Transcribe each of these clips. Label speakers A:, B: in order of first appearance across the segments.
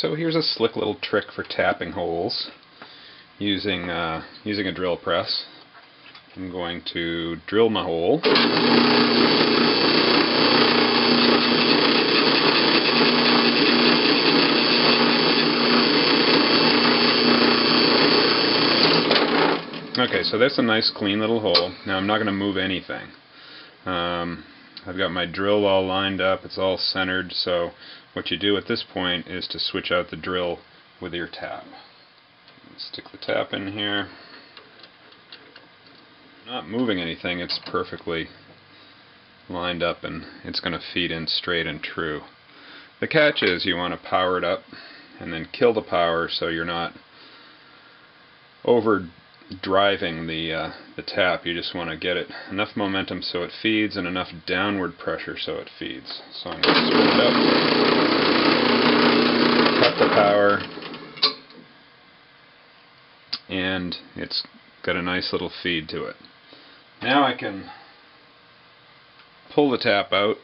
A: So here's a slick little trick for tapping holes using a drill press. I'm going to drill my hole. Okay, so that's a nice clean little hole. Now I'm not going to move anything. I've got my drill all lined up, it's all centered, so what you do at this point is to switch out the drill with your tap. Stick the tap in here. Not moving anything, it's perfectly lined up and it's going to feed in straight and true. The catch is you want to power it up and then kill the power so you're not over driving the tap. You just want to get it enough momentum so it feeds and enough downward pressure so it feeds. So I'm going to spin it up, cut the power, and it's got a nice little feed to it. Now I can pull the tap out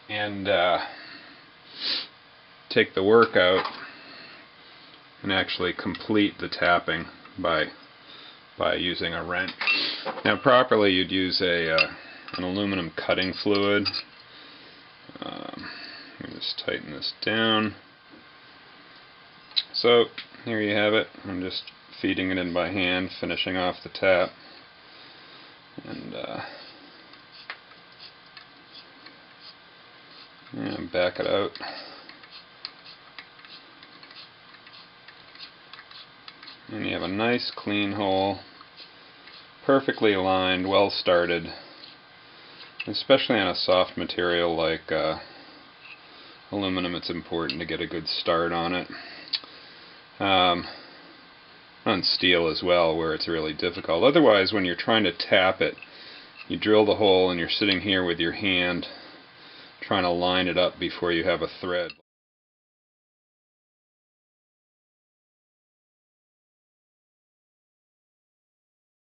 A: and take the work out and actually complete the tapping by using a wrench. Now properly you'd use an aluminum cutting fluid. Let me just tighten this down. So here you have it. I'm just feeding it in by hand, finishing off the tap, and back it out. And you have a nice clean hole, perfectly aligned, well started. Especially on a soft material like aluminum, it's important to get a good start on it. On steel as well, where it's really difficult. Otherwise, when you're trying to tap it, you drill the hole and you're sitting here with your hand trying to line it up before you have a thread.